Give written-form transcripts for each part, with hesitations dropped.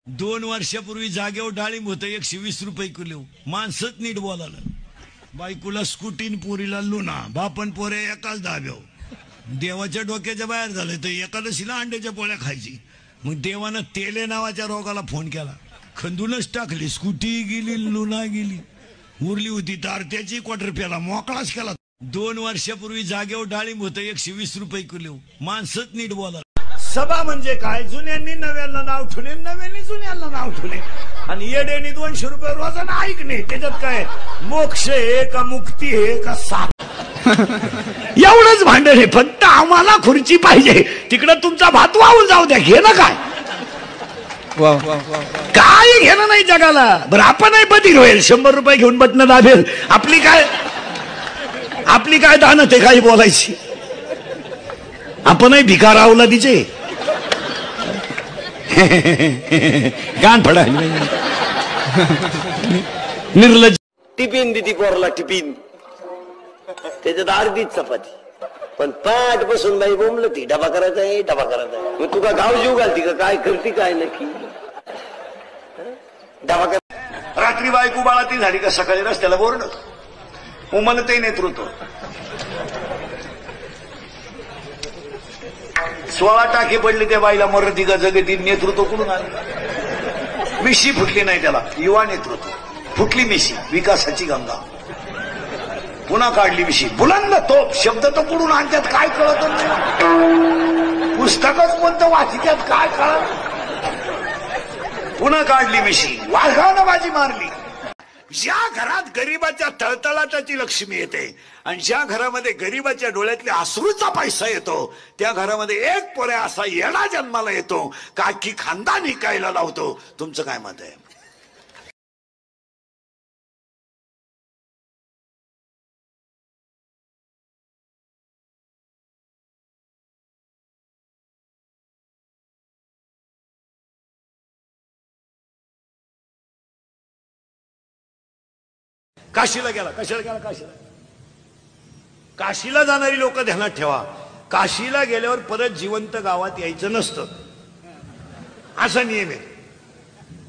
2 वर्षापूर्वी जागेवर डाळिंब होतं 120 रुपये किलो. माणसंच नीट बोलायला. बायकोला स्कूटीन पोरीला लुना, बापन पोरे एकाच दाब्याव. देवाच्या डोक्याच्या बाहेर झालं तर एकादशीला अंड्याच्या पोळ्या खायची. मग देवानं तेले नावाच्या रोगाला फोन केला, खंदूनच टाकली. स्कूटी गेली, लुना गेली, उरली होती तारत्याची क्वार्टर प्याला, मोकळाच केला. 2 वर्षापूर्वी जागेवर डाळिंब होतं 120 रुपये किलो. माणसंच नीट बोला. सभा म्हणजे काय? जुन्यांनी नव्याला नाव ठेवले, नव्याने जुन्याला नाव ठेवले, आणि येड्यानी 200 रुपये रोजानं ऐकणे. त्याच्यात काय मोक्ष आहे का मुक्ती आहे का साप? एवढंच भांडण आहे. फक्त आम्हाला खुर्ची पाहिजे, तिकडं तुमचा भात वाहून जाऊ द्या. घे ना काय काय घेणं नाही जगाला. बरं आपणही बधीर होईल, 100 रुपये घेऊन बटणं दाबेल. आपली काय दानत आहे काही बोलायची? आपणही भिकार आवला तिचे गाण फडायला निर्लज. टिफिन दिदी पोरला टिफिन, त्याच्यात अर्धीच चपाती, पण पाठ बसून बाई बोंबल ती डबा करायचा आहे, डबा करायचा आहे. मग तुका गाव जीव घालती का काय करते काय नक्की? डबा कर. रात्री बायको बाळाती झाली का सकाळी रस्त्याला बोर्ड उमलते नेतृत्व. 16 टाके पडले त्या बाईला, मरती का जगती. नेतृत्व कुठून आलं? मिशी फुटली नाही त्याला, युवा नेतृत्व. फुटली मिशी, विकासाची गंगा. पुन्हा काढली मिशी, बुलंद तोप. शब्द तो कुठून आणतात काय कळत नाही. पुस्तकच कोणतं वाचित्यात काय कळत. पुन्हा काढली मिशी, वाघानं बाजी मारली. ज्या घरात गरीबाच्या तळतळाटाची लक्ष्मी येते आणि ज्या घरामध्ये गरीबाच्या डोळ्यातल्या अश्रूचा पैसा येतो, त्या घरामध्ये एक पोऱ्या असा येडा जन्माला येतो का अख्खी खानदान हिकायला लावतो. तुमचं काय मत आहे? काशीला गेला. कशाला गेला? काशीला जाणारी लोक ध्यानात ठेवा, काशीला गेल्यावर परत जिवंत गावात यायचं नसतं, असा नियम आहे.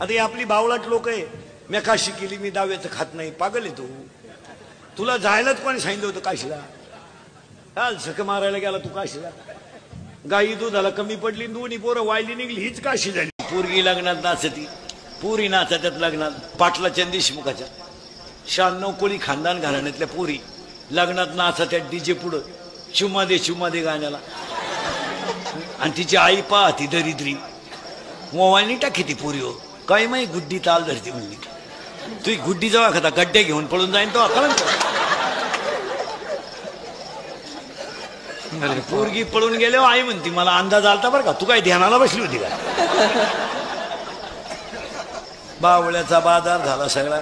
आता ही आपली बावळाट लोक आहे. मी काशी केली, मी दाव्याचं खात नाही. पागल आहे तू. तुला जायलाच कोणी सांगितलं होतं काशीला? काल झक मारायला गेला तू काशीला. गाई दुधाला कमी पडली, दोन्ही पोरं वायली निघली, हीच काशी झाली. पोरगी लग्नात नाचती, पुरी नाचत्यात लग्नात. पाटलाच्या देशमुखाच्या 96 कोळी खानदान घराण्यातल्या पोरी लग्नात नाचत्या डीजे पुढं. चुम्मा दे गाण्याला. आणि तिची आई पाहती दरिद्री, मोबाईलनी टाकी ती पोरी. हो काही माही गुड्डी ताल धरती म्हणली. तुझी गुड्डी जेव्हा खाता गड्डे घेऊन पळून जाईन तो कळन. पोरगी पळून गेल्यावर आई म्हणती मला अंदाज आलता बरं का, तू काय ध्यानाला बसली होती का? बावळ्याचा बाजार झाला सगळा.